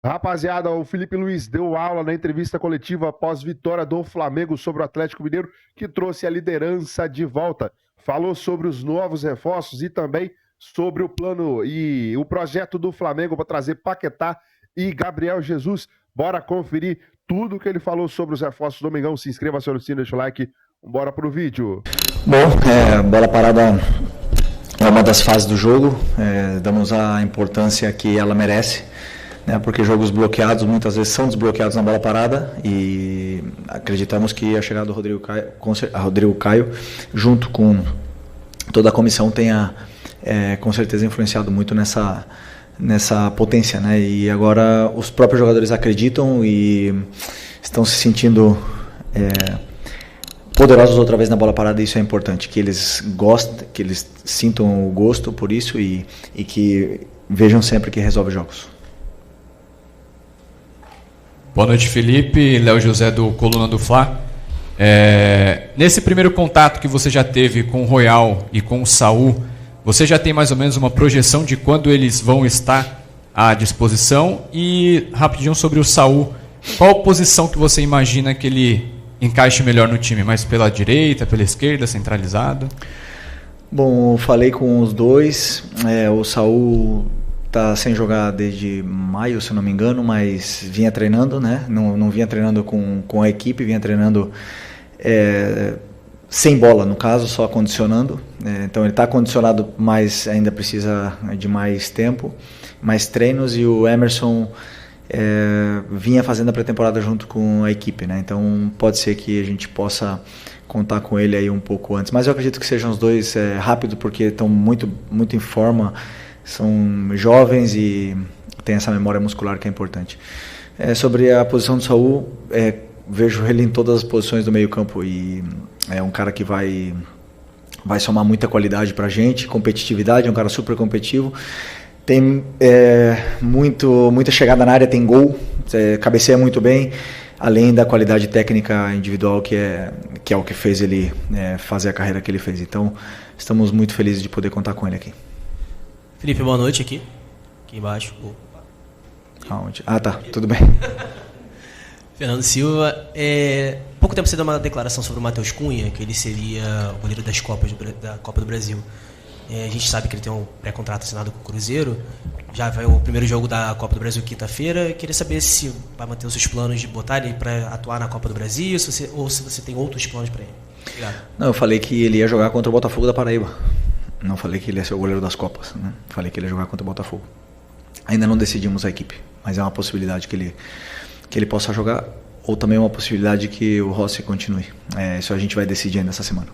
Rapaziada, o Felipe Luiz deu aula na entrevista coletiva após vitória do Flamengo sobre o Atlético Mineiro, que trouxe a liderança de volta. Falou sobre os novos reforços e também sobre o plano e o projeto do Flamengo para trazer Paquetá e Gabriel Jesus. Bora conferir tudo que ele falou sobre os reforços do Domingão. Se inscreva, seu Luciano, deixa o like. Bora pro vídeo. Bom, bola parada é uma das fases do jogo. Damos a importância que ela merece, né, porque jogos bloqueados muitas vezes são desbloqueados na bola parada, e acreditamos que a chegada do Rodrigo Caio junto com toda a comissão tenha com certeza influenciado muito nessa potência, né? E agora os próprios jogadores acreditam e estão se sentindo poderosos outra vez na bola parada, e isso é importante, que eles gostem, que eles sintam o gosto por isso e que vejam sempre que resolve jogos. Boa noite, Felipe. Léo José do Coluna do Fla. Nesse primeiro contato que você já teve com o Royal e com o Saul, você já tem mais ou menos uma projeção de quando eles vão estar à disposição? E rapidinho sobre o Saul, qual posição que você imagina que ele encaixe melhor no time? Mais pela direita, pela esquerda, centralizado? Bom, falei com os dois. O Saul está sem jogar desde maio, se não me engano, mas vinha treinando, né? Não vinha treinando com a equipe, vinha treinando sem bola, no caso, só condicionando. Então ele está condicionado, mas ainda precisa de mais tempo, mais treinos, e o Emerson vinha fazendo a pré-temporada junto com a equipe, né? Então pode ser que a gente possa contar com ele aí um pouco antes, mas eu acredito que sejam os dois rápido, porque estão muito, muito em forma, são jovens e tem essa memória muscular que é importante. Sobre a posição do Saul, vejo ele em todas as posições do meio campo, e é um cara que vai somar muita qualidade pra gente, competitividade, é um cara super competitivo, tem muita chegada na área, tem gol, cabeceia muito bem, além da qualidade técnica individual que é o que fez ele fazer a carreira que ele fez. Então estamos muito felizes de poder contar com ele aqui. Felipe, boa noite aqui embaixo. Aonde? Ah, tá, tudo bem. Fernando Silva, pouco tempo você deu uma declaração sobre o Matheus Cunha, que ele seria o goleiro da Copa do Brasil. A gente sabe que ele tem um pré-contrato assinado com o Cruzeiro, já vai o primeiro jogo da Copa do Brasil quinta-feira. Queria saber se vai manter os seus planos de botar ele para atuar na Copa do Brasil, ou se você tem outros planos para ele. Obrigado. Não, eu falei que ele ia jogar contra o Botafogo da Paraíba. Não falei que ele ia ser o goleiro das Copas, né? Falei que ele ia jogar contra o Botafogo. Ainda não decidimos a equipe, mas é uma possibilidade que ele possa jogar, ou também uma possibilidade que o Rossi continue. Isso a gente vai decidir ainda essa semana.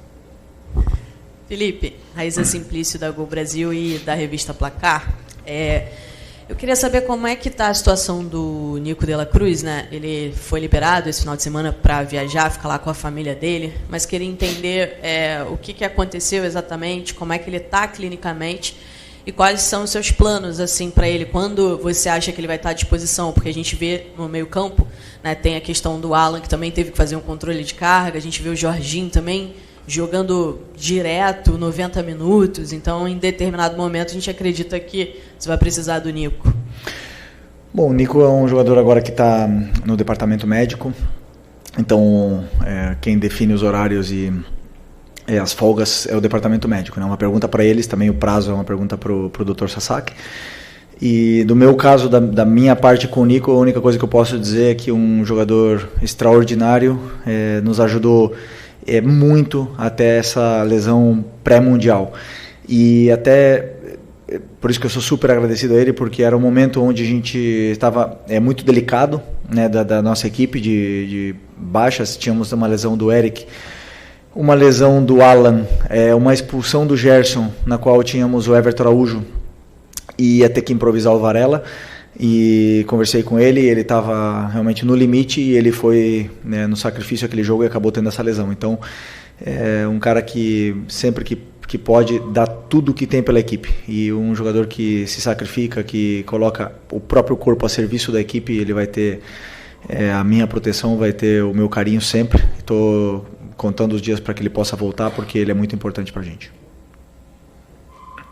Felipe, Raíza Simplício da Gol Brasil e da revista Placar. Eu queria saber como é que está a situação do Nico de la Cruz, né? Ele foi liberado esse final de semana para viajar, ficar lá com a família dele, mas queria entender o que aconteceu exatamente, como é que ele está clinicamente e quais são os seus planos assim para ele, quando você acha que ele vai estar à disposição, porque a gente vê no meio-campo, né, tem a questão do Alan, que também teve que fazer um controle de carga, a gente vê o Jorginho também jogando direto 90 minutos, então em determinado momento a gente acredita que você vai precisar do Nico. Bom, o Nico é um jogador agora que está no departamento médico, então quem define os horários e as folgas é o departamento médico, né? Uma pergunta para eles, também o prazo é uma pergunta para o Dr. Sasaki. E do meu caso, da minha parte com o Nico, a única coisa que eu posso dizer é que um jogador extraordinário nos ajudou muito até essa lesão pré-mundial, e até por isso que eu sou super agradecido a ele, porque era um momento onde a gente estava muito delicado, né, da nossa equipe de baixas. Tínhamos uma lesão do Eric, uma lesão do Alan, uma expulsão do Gerson, na qual tínhamos o Everton Araújo e ia ter que improvisar o Varela. E conversei com ele, ele estava realmente no limite, e ele foi, né, no sacrifício aquele jogo e acabou tendo essa lesão. Então é um cara que sempre que pode dar tudo o que tem pela equipe, e um jogador que se sacrifica, que coloca o próprio corpo a serviço da equipe. Ele vai ter a minha proteção, vai ter o meu carinho sempre. Estou contando os dias para que ele possa voltar, porque ele é muito importante para a gente.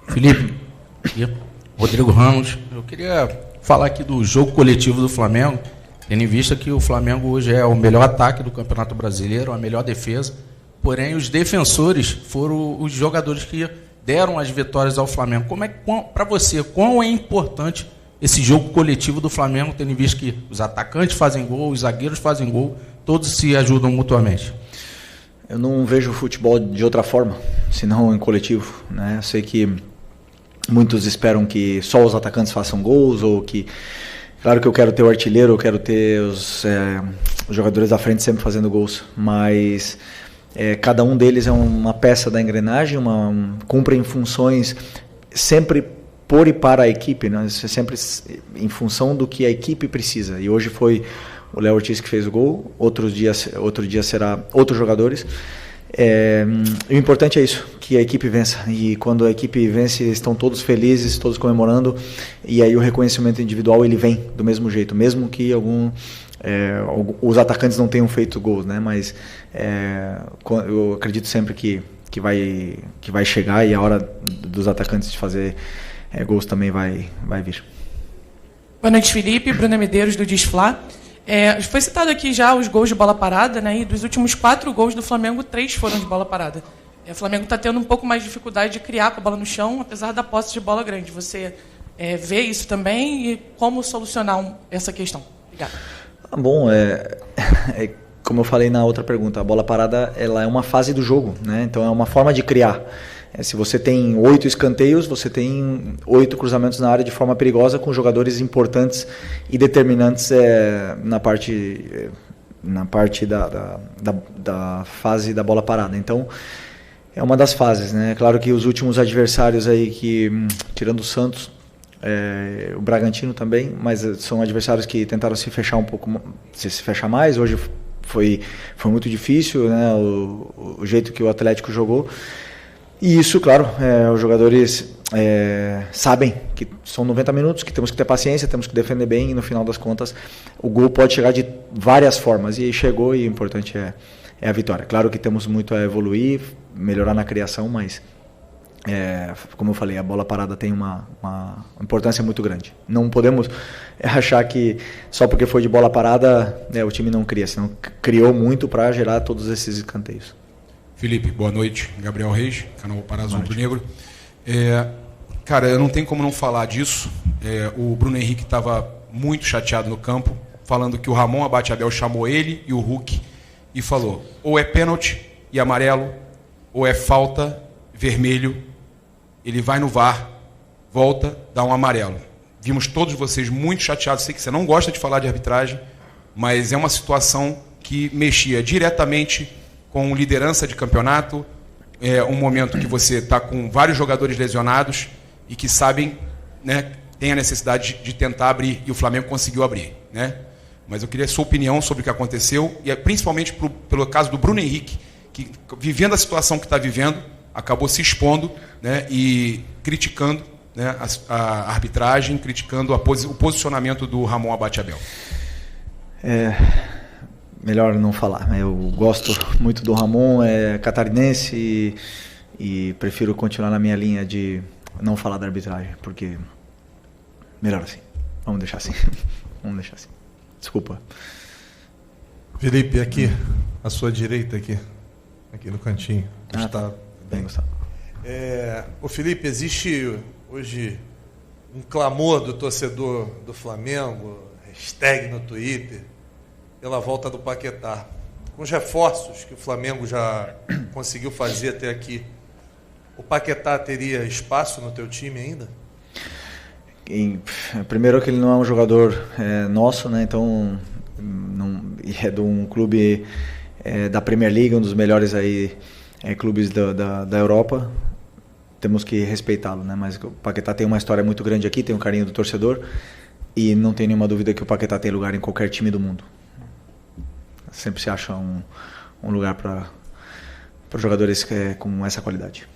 Felipe, Rodrigo Ramos, eu queria falar aqui do jogo coletivo do Flamengo, tendo em vista que o Flamengo hoje é o melhor ataque do Campeonato Brasileiro, a melhor defesa, porém os defensores foram os jogadores que deram as vitórias ao Flamengo. Para você, quão é importante esse jogo coletivo do Flamengo, tendo em vista que os atacantes fazem gol, os zagueiros fazem gol, todos se ajudam mutuamente? Eu não vejo o futebol de outra forma, senão em coletivo, né? Eu sei que muitos esperam que só os atacantes façam gols, ou que... Claro que eu quero ter o artilheiro, eu quero ter os jogadores da frente sempre fazendo gols, mas cada um deles é uma peça da engrenagem, cumprem funções sempre por e para a equipe, né? Sempre em função do que a equipe precisa. E hoje foi o Léo Ortiz que fez o gol, outro dia será outros jogadores. O importante é isso, que a equipe vença. E quando a equipe vence, estão todos felizes, todos comemorando. E aí o reconhecimento individual ele vem do mesmo jeito, mesmo que os atacantes não tenham feito gols, né? Mas eu acredito sempre que vai chegar, e a hora dos atacantes de fazer gols também vai vir. Boa noite, Felipe. Bruna Medeiros, do Disflá. Foi citado aqui já os gols de bola parada, né? E dos últimos 4 gols do Flamengo, 3 foram de bola parada. O Flamengo está tendo um pouco mais de dificuldade de criar com a bola no chão, apesar da posse de bola grande. Você vê isso também, e como solucionar essa questão? Obrigado. Bom, como eu falei na outra pergunta, a bola parada ela é uma fase do jogo, né? Então é uma forma de criar. Se você tem 8 escanteios, você tem 8 cruzamentos na área de forma perigosa, com jogadores importantes e determinantes na parte da fase da bola parada. Então, é uma das fases, né? Claro que os últimos adversários aí, tirando o Santos, o Bragantino também, mas são adversários que tentaram se fechar um pouco, se fechar mais. Hoje foi muito difícil, né? O jeito que o Atlético jogou. E isso, claro, os jogadores sabem que são 90 minutos, que temos que ter paciência, temos que defender bem, e no final das contas o gol pode chegar de várias formas, e chegou, e o importante é a vitória. Claro que temos muito a evoluir, melhorar na criação, mas como eu falei, a bola parada tem uma importância muito grande. Não podemos achar que só porque foi de bola parada o time não cria, senão criou muito para gerar todos esses escanteios. Felipe, boa noite. Gabriel Reis, canal Parazzo Rubro-Negro. Cara, eu não tenho como não falar disso. O Bruno Henrique estava muito chateado no campo, falando que o Ramon Abateabel chamou ele e o Hulk e falou: ou é pênalti e amarelo, ou é falta, vermelho. Ele vai no VAR, volta, dá um amarelo. Vimos todos vocês muito chateados. Sei que você não gosta de falar de arbitragem, mas é uma situação que mexia diretamente com liderança de campeonato, um momento que você está com vários jogadores lesionados e que sabem, né, tem a necessidade de tentar abrir, e o Flamengo conseguiu abrir, né? Mas eu queria a sua opinião sobre o que aconteceu, e principalmente pelo caso do Bruno Henrique, que, vivendo a situação que está vivendo, acabou se expondo, né, e criticando, né, a arbitragem, criticando o posicionamento do Ramon Abateabel. Melhor não falar. Eu gosto muito do Ramon, é catarinense, e prefiro continuar na minha linha de não falar da arbitragem, porque melhor assim. Vamos deixar assim. Desculpa. Felipe, aqui, à sua direita, aqui no cantinho. Tá bem, Gustavo. Ô Felipe, existe hoje um clamor do torcedor do Flamengo, hashtag no Twitter, pela volta do Paquetá. Com os reforços que o Flamengo já conseguiu fazer até aqui, o Paquetá teria espaço no teu time ainda? Primeiro que ele não é um jogador nosso, né? Então é de um clube da Premier League, um dos melhores aí, clubes da Europa. Temos que respeitá-lo, né? Mas o Paquetá tem uma história muito grande aqui, tem um carinho do torcedor, e não tem nenhuma dúvida que o Paquetá tem lugar em qualquer time do mundo. Sempre se acha um lugar para jogadores com essa qualidade.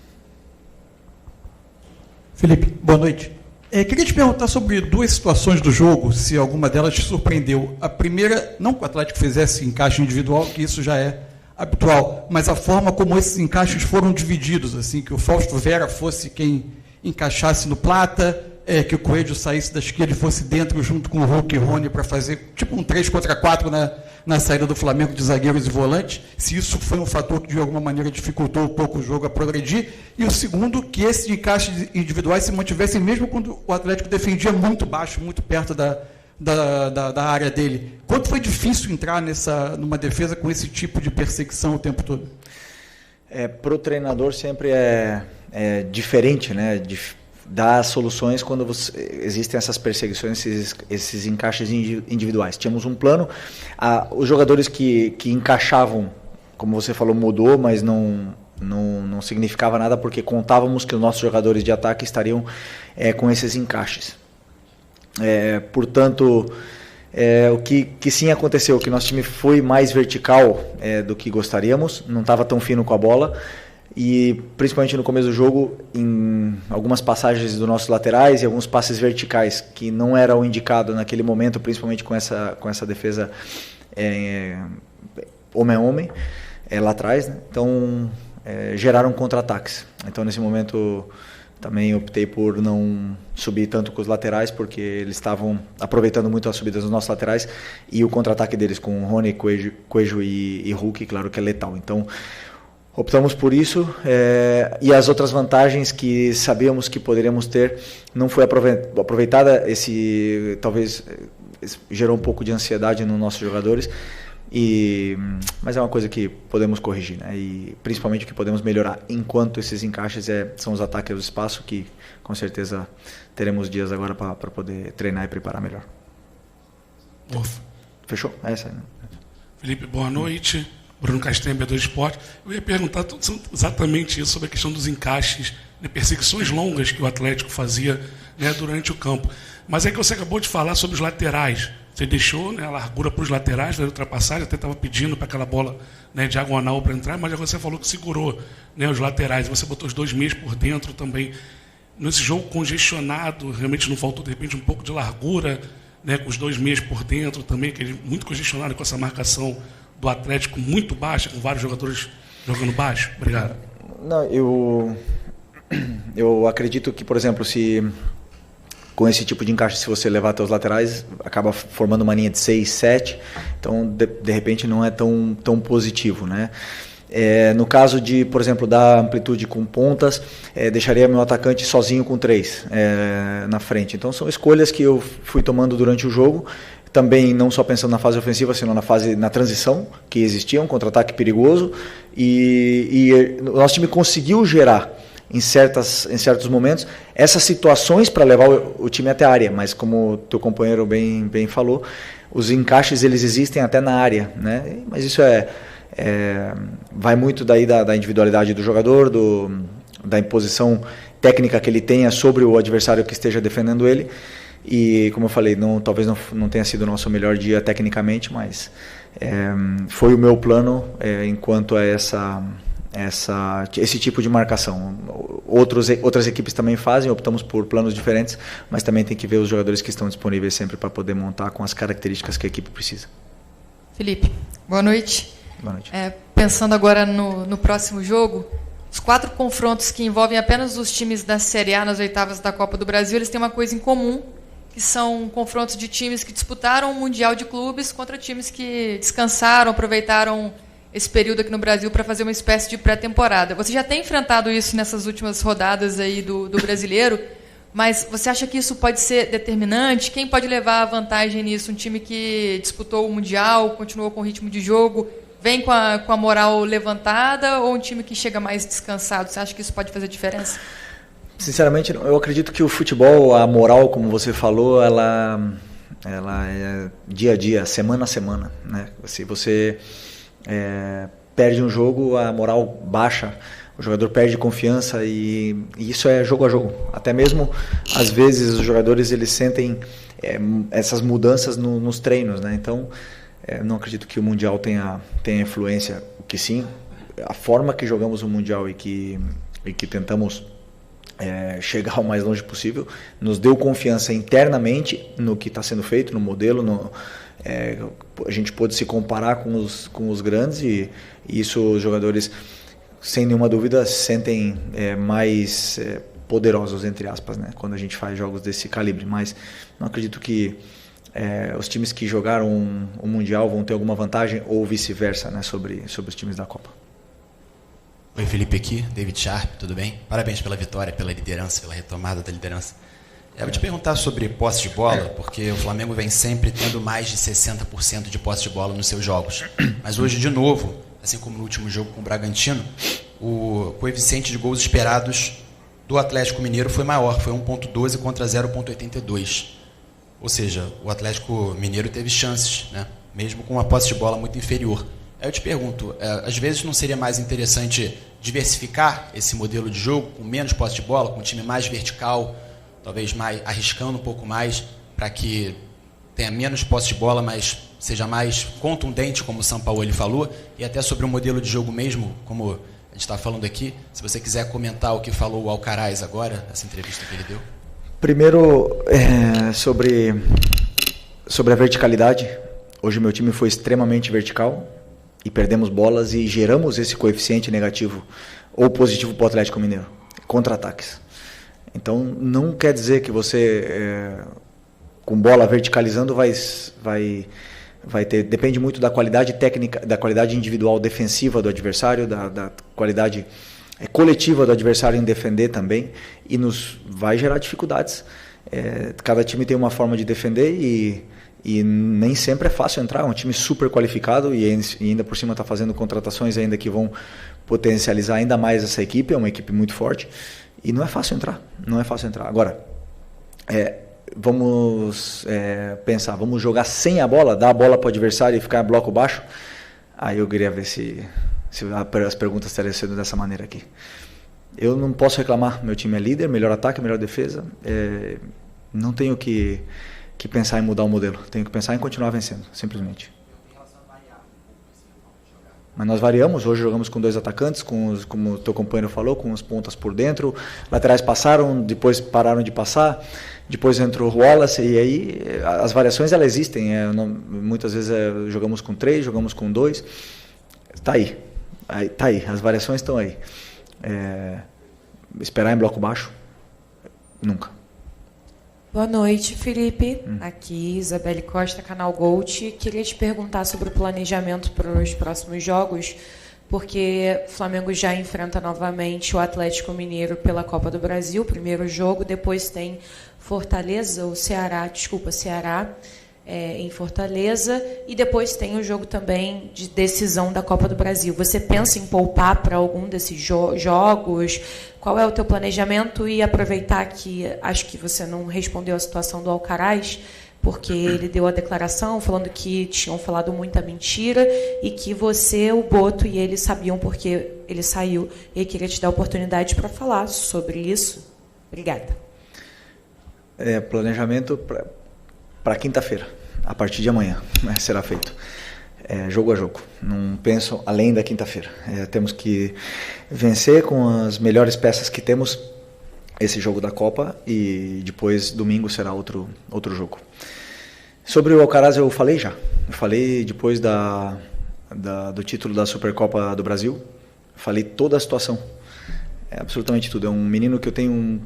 Felipe, boa noite. Queria te perguntar sobre 2 situações do jogo, se alguma delas te surpreendeu. A primeira, não que o Atlético fizesse encaixe individual, que isso já é habitual, mas a forma como esses encaixes foram divididos, assim, que o Fausto Vera fosse quem encaixasse no Plata, que o Coelho saísse da esquerda e fosse dentro junto com o Hulk e Rony para fazer tipo um 3 contra 4 na saída do Flamengo de zagueiros e volantes, se isso foi um fator que de alguma maneira dificultou um pouco o jogo a progredir, e o segundo, que esses encaixes individuais se mantivessem mesmo quando o Atlético defendia muito baixo, muito perto da área dele. Quanto foi difícil entrar numa defesa com esse tipo de perseguição o tempo todo? Para o treinador sempre é diferente, né? Dar soluções quando existem essas perseguições, esses encaixes individuais. Tínhamos um plano, os jogadores que encaixavam, como você falou, mudou, mas não significava nada, porque contávamos que os nossos jogadores de ataque estariam com esses encaixes. Portanto, o que sim aconteceu, que nosso time foi mais vertical do que gostaríamos, não estava tão fino com a bola, e principalmente no começo do jogo, em algumas passagens dos nossos laterais e alguns passes verticais que não era o indicado naquele momento, principalmente com essa defesa homem a homem lá atrás, né? Então geraram contra-ataques. Então nesse momento também optei por não subir tanto com os laterais, porque eles estavam aproveitando muito as subidas dos nossos laterais, e o contra-ataque deles com Rony, Coelho e Hulk, claro que é letal. Então optamos por isso, e as outras vantagens que sabíamos que poderíamos ter não foi aproveitada. Talvez gerou um pouco de ansiedade nos nossos jogadores, mas é uma coisa que podemos corrigir, né? E principalmente o que podemos melhorar enquanto esses encaixes são os ataques do espaço, que com certeza teremos dias agora para poder treinar e preparar melhor. Fechou? É essa aí, né? Felipe, boa noite. Bruno Castanha, B2 Esporte. Eu ia perguntar exatamente isso, sobre a questão dos encaixes, né, perseguições longas que o Atlético fazia, né, durante o campo. Mas é que você acabou de falar sobre os laterais. Você deixou, né, a largura para os laterais, da ultrapassagem, até estava pedindo para aquela bola, né, diagonal para entrar, mas agora você falou que segurou, né, os laterais. Você botou os 2 meias por dentro também. Nesse jogo congestionado, realmente não faltou, de repente, um pouco de largura, né, com os 2 meias por dentro também, que é muito congestionado com essa marcação do Atlético muito baixa, com vários jogadores jogando baixo? Obrigado. Não, eu acredito que, por exemplo, com esse tipo de encaixe, se você levar até os laterais, acaba formando uma linha de 6, 7, então de repente não é tão positivo, né? No caso de, por exemplo, dar amplitude com pontas, deixaria meu atacante sozinho com 3 na frente. Então são escolhas que eu fui tomando durante o jogo, também não só pensando na fase ofensiva, senão na transição, que existia um contra-ataque perigoso, e o nosso time conseguiu gerar em certos momentos essas situações para levar o time até a área, mas como o teu companheiro bem falou, os encaixes eles existem até na área, né? Mas isso vai muito daí da individualidade do jogador, da imposição técnica que ele tenha sobre o adversário que esteja defendendo ele. E, como eu falei, talvez não tenha sido o nosso melhor dia tecnicamente, mas foi o meu plano enquanto a esse tipo de marcação. Outras equipes também fazem, optamos por planos diferentes, mas também tem que ver os jogadores que estão disponíveis sempre para poder montar com as características que a equipe precisa. Felipe, boa noite. Boa noite. Pensando agora no próximo jogo, os 4 confrontos que envolvem apenas os times da Série A nas oitavas da Copa do Brasil, eles têm uma coisa em comum, que são confrontos de times que disputaram o Mundial de Clubes contra times que descansaram, aproveitaram esse período aqui no Brasil para fazer uma espécie de pré-temporada. Você já tem enfrentado isso nessas últimas rodadas aí do Brasileiro, mas você acha que isso pode ser determinante? Quem pode levar a vantagem nisso? Um time que disputou o Mundial, continuou com o ritmo de jogo, vem com a moral levantada, ou um time que chega mais descansado? Você acha que isso pode fazer diferença? Sinceramente, eu acredito que o futebol, a moral, como você falou, ela é dia a dia, semana a semana, né? Se você perde um jogo, a moral baixa, o jogador perde confiança, e isso é jogo a jogo. Até mesmo, às vezes, os jogadores eles sentem essas mudanças nos treinos, né? Então, não acredito que o Mundial tenha influência. O que sim, a forma que jogamos o Mundial e que tentamos chegar o mais longe possível, nos deu confiança internamente no que está sendo feito, no modelo, a gente pôde se comparar com os grandes, e isso os jogadores, sem nenhuma dúvida, sentem mais poderosos, entre aspas, né, quando a gente faz jogos desse calibre, mas não acredito que os times que jogaram o Mundial vão ter alguma vantagem ou vice-versa, né, sobre os times da Copa. Oi, Felipe aqui, David Sharp, tudo bem? Parabéns pela vitória, pela liderança, pela retomada da liderança. Eu vou te perguntar sobre posse de bola, porque o Flamengo vem sempre tendo mais de 60% de posse de bola nos seus jogos. Mas hoje, de novo, assim como no último jogo com o Bragantino, o coeficiente de gols esperados do Atlético Mineiro foi maior, foi 1.12 contra 0.82. Ou seja, o Atlético Mineiro teve chances, né? Mesmo com uma posse de bola muito inferior. Aí eu te pergunto, às vezes não seria mais interessante diversificar esse modelo de jogo, com menos posse de bola, com um time mais vertical, talvez mais arriscando um pouco mais, para que tenha menos posse de bola, mas seja mais contundente, como o Sampaoli falou, e até sobre o modelo de jogo mesmo, como a gente está falando aqui, se você quiser comentar o que falou o Alcaraz agora, nessa entrevista que ele deu. Primeiro, sobre a verticalidade. Hoje meu time foi extremamente vertical e perdemos bolas e geramos esse coeficiente negativo ou positivo para o Atlético Mineiro, contra-ataques. Então não quer dizer que você com bola verticalizando vai ter, depende muito da qualidade técnica, da qualidade individual defensiva do adversário, da qualidade coletiva do adversário em defender também, e vai gerar dificuldades. Cada time tem uma forma de defender e nem sempre é fácil entrar. É um time super qualificado e ainda por cima está fazendo contratações ainda que vão potencializar ainda mais essa equipe. É uma equipe muito forte e não é fácil entrar. Agora, vamos pensar, vamos jogar sem a bola, dar a bola para o adversário e ficar em bloco baixo. Aí eu queria ver se as perguntas estariam sendo dessa maneira aqui. Eu não posso reclamar, meu time é líder, melhor ataque, melhor defesa. Não tenho que pensar em mudar o modelo, tenho que pensar em continuar vencendo, simplesmente. Mas nós variamos, hoje jogamos com 2 atacantes, como o teu companheiro falou, com os pontas por dentro, laterais passaram, depois pararam de passar, depois entrou o Wallace, e aí as variações elas existem, muitas vezes jogamos com 3, jogamos com 2, tá aí, as variações estão aí. Esperar em bloco baixo, nunca. Boa noite, Felipe. Aqui, Isabelle Costa, Canal Gold. Queria te perguntar sobre o planejamento para os próximos jogos, porque o Flamengo já enfrenta novamente o Atlético Mineiro pela Copa do Brasil, primeiro jogo, depois tem Ceará em Fortaleza, e depois tem o jogo também de decisão da Copa do Brasil. Você pensa em poupar para algum desses jogos? Qual é o teu planejamento? E aproveitar que acho que você não respondeu a situação do Alcaraz, porque ele deu a declaração falando que tinham falado muita mentira e que você, o Boto e ele sabiam porque ele saiu. E eu queria te dar a oportunidade para falar sobre isso. Obrigada. Planejamento para quinta-feira, a partir de amanhã, será feito. Jogo a jogo, não penso além da quinta-feira. Temos que vencer com as melhores peças que temos esse jogo da Copa, e depois domingo será outro jogo. Sobre o Alcaraz eu falei já. Eu falei depois do título da Supercopa do Brasil, falei toda a situação, absolutamente tudo. É um menino que eu tenho um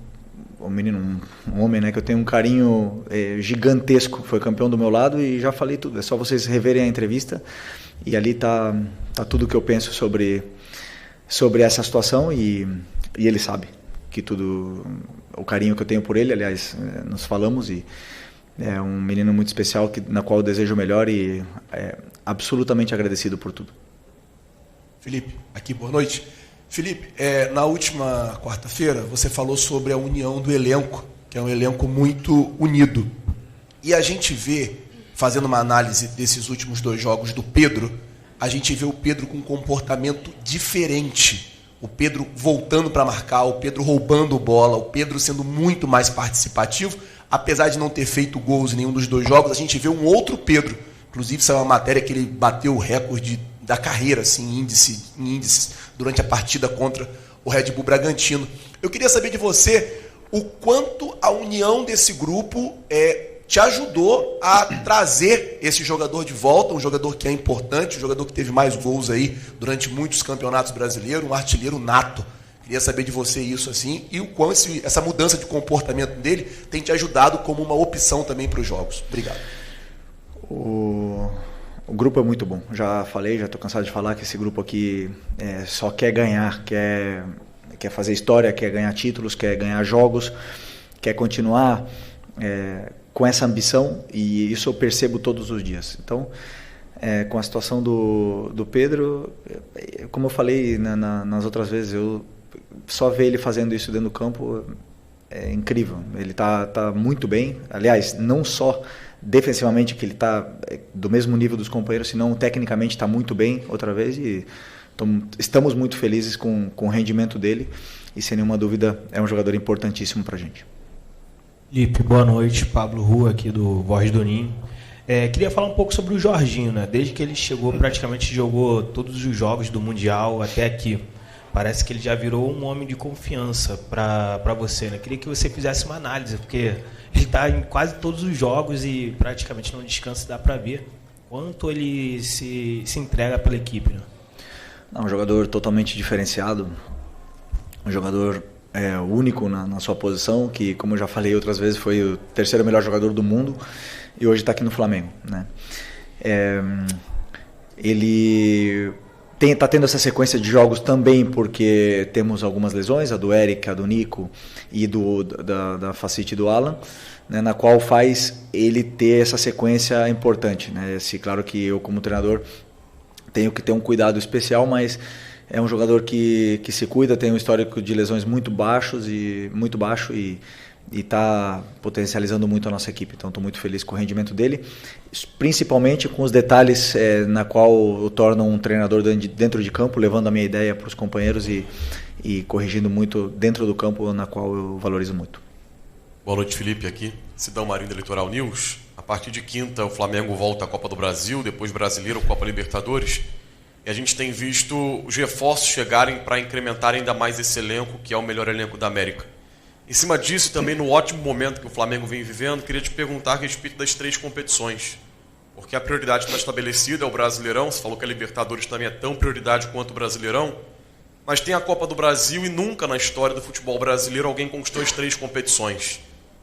homem, né, que eu tenho um carinho gigantesco, foi campeão do meu lado, e já falei tudo. É só vocês reverem a entrevista e ali tá tudo que eu penso sobre essa situação, e ele sabe que tudo, o carinho que eu tenho por ele. Aliás, nós falamos, e é um menino muito especial na qual eu desejo o melhor, e absolutamente agradecido por tudo. Felipe, aqui, boa noite. Felipe, na última quarta-feira você falou sobre a união do elenco, que é um elenco muito unido. E a gente vê, fazendo uma análise desses últimos 2 jogos do Pedro, a gente vê o Pedro com um comportamento diferente. O Pedro voltando para marcar, o Pedro roubando bola, o Pedro sendo muito mais participativo. Apesar de não ter feito gols em nenhum dos 2 jogos, a gente vê um outro Pedro. Inclusive, saiu uma matéria que ele bateu o recorde da carreira, assim, em índices durante a partida contra o Red Bull Bragantino. Eu queria saber de você o quanto a união desse grupo te ajudou a trazer esse jogador de volta, um jogador que é importante, um jogador que teve mais gols aí durante muitos campeonatos brasileiros, um artilheiro nato. Queria saber de você isso assim e o quão essa mudança de comportamento dele tem te ajudado como uma opção também para os jogos. Obrigado. O grupo é muito bom. Já falei, já estou cansado de falar que esse grupo aqui só quer ganhar, quer fazer história, quer ganhar títulos, quer ganhar jogos, quer continuar com essa ambição, e isso eu percebo todos os dias. Então, com a situação do Pedro, como eu falei nas outras vezes, eu só ver ele fazendo isso dentro do campo é incrível. Ele tá muito bem. Aliás, não só defensivamente, que ele está do mesmo nível dos companheiros, senão tecnicamente está muito bem outra vez, e estamos muito felizes com o rendimento dele, e sem nenhuma dúvida é um jogador importantíssimo para a gente. Felipe, boa noite. Pablo Rua aqui do Voz do Ninho. Queria falar um pouco sobre o Jorginho, né? Desde que ele chegou, praticamente jogou todos os jogos do Mundial até aqui. Parece que ele já virou um homem de confiança para você, né? Queria que você fizesse uma análise, porque ele está em quase todos os jogos e praticamente não descansa, dá para ver quanto ele se entrega pela equipe, né? Um jogador totalmente diferenciado, um jogador único na sua posição, que, como eu já falei outras vezes, foi o terceiro melhor jogador do mundo e hoje está aqui no Flamengo, né? Ele está tendo essa sequência de jogos também porque temos algumas lesões, a do Eric, a do Nico e da facite do Alan, né, na qual faz ele ter essa sequência importante, né? Claro que eu, como treinador, tenho que ter um cuidado especial, mas é um jogador que se cuida, tem um histórico de lesões muito baixo e está potencializando muito a nossa equipe. Então estou muito feliz com o rendimento dele, principalmente com os detalhes na qual o torna um treinador dentro de campo, levando a minha ideia para os companheiros e corrigindo muito dentro do campo, na qual eu valorizo muito. Boa noite, Felipe, aqui, Sidão Marinho da Litoral News. A partir de quinta, o Flamengo volta à Copa do Brasil, depois Brasileiro, Copa Libertadores. E a gente tem visto os reforços chegarem para incrementar ainda mais esse elenco, que é o melhor elenco da América. Em cima disso, também no ótimo momento que o Flamengo vem vivendo, queria te perguntar a respeito das 3 competições. Porque a prioridade está estabelecida, é o Brasileirão. Você falou que a Libertadores também é tão prioridade quanto o Brasileirão. Mas tem a Copa do Brasil e nunca na história do futebol brasileiro alguém conquistou as 3 competições.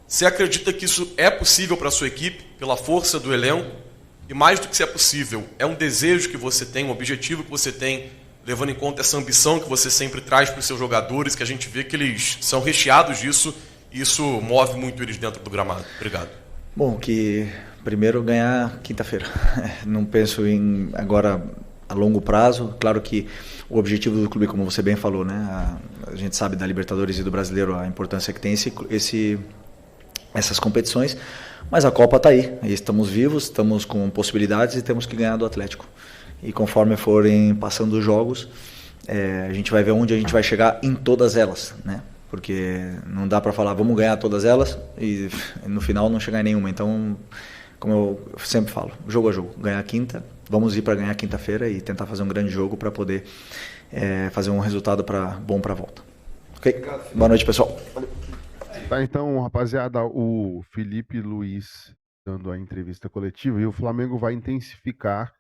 Você acredita que isso é possível para a sua equipe, pela força do elenco? E mais do que se é possível, é um desejo que você tem, um objetivo que você tem, levando em conta essa ambição que você sempre traz para os seus jogadores, que a gente vê que eles são recheados disso, e isso move muito eles dentro do gramado. Obrigado. Bom, que primeiro ganhar quinta-feira. Não penso em agora a longo prazo. Claro que o objetivo do clube, como você bem falou, né? A gente sabe da Libertadores e do Brasileiro a importância que tem essas competições, mas a Copa está aí. Estamos vivos, estamos com possibilidades e temos que ganhar do Atlético. E conforme forem passando os jogos, a gente vai ver onde a gente vai chegar em todas elas, né? Porque não dá para falar, vamos ganhar todas elas e no final não chegar em nenhuma. Então, como eu sempre falo, jogo a jogo, ganhar quinta, vamos ir para ganhar quinta-feira e tentar fazer um grande jogo para poder fazer um resultado bom para a volta. Ok? Boa noite, pessoal. Tá, então, rapaziada, o Felipe Luiz dando a entrevista coletiva, e o Flamengo vai intensificar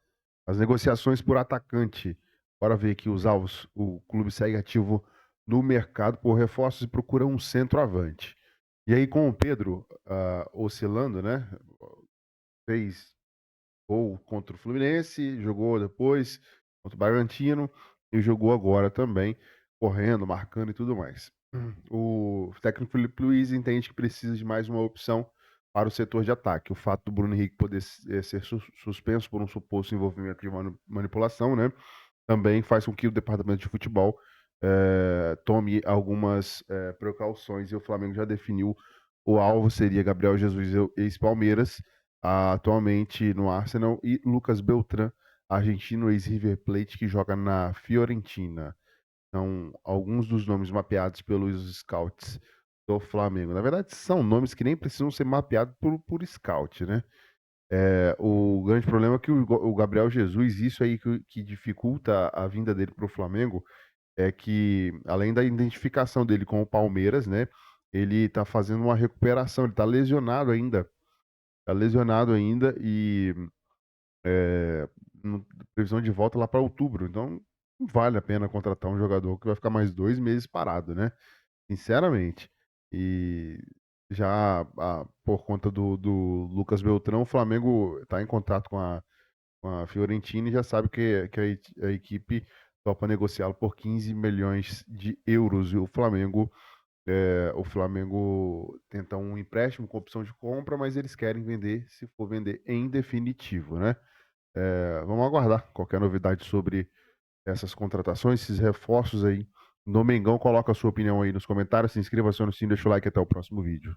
as negociações por atacante. Bora ver aqui os alvos. O clube segue ativo no mercado por reforços e procura um centroavante. E aí, com o Pedro oscilando, né? Fez gol contra o Fluminense, jogou depois contra o Bragantino e jogou agora também, correndo, marcando e tudo mais. O técnico Felipe Luiz entende que precisa de mais uma opção para o setor de ataque. O fato do Bruno Henrique poder ser suspenso por um suposto envolvimento de manipulação, né, também faz com que o departamento de futebol tome algumas precauções, e o Flamengo já definiu o alvo seria Gabriel Jesus, ex-Palmeiras, atualmente no Arsenal, e Lucas Beltrán, argentino, ex-River Plate, que joga na Fiorentina. São alguns dos nomes mapeados pelos scouts do Flamengo. Na verdade, são nomes que nem precisam ser mapeados por scout, né? O grande problema é que o Gabriel Jesus, isso aí que dificulta a vinda dele para o Flamengo, é que, além da identificação dele com o Palmeiras, né? Ele está fazendo uma recuperação, ele está lesionado ainda. Está lesionado ainda e previsão de volta lá para outubro. Então, Não vale a pena contratar um jogador que vai ficar mais 2 meses parado, né? Sinceramente. E já por conta do Lucas Beltrão, o Flamengo está em contato com a Fiorentina e já sabe que a equipe topa negociá-lo por 15 milhões de euros. E o Flamengo tenta um empréstimo com opção de compra, mas eles querem vender, se for vender em definitivo, né? Vamos aguardar qualquer novidade sobre essas contratações, esses reforços aí no Mengão. Coloca a sua opinião aí nos comentários, se inscreva-se no sininho, deixa o like, até o próximo vídeo.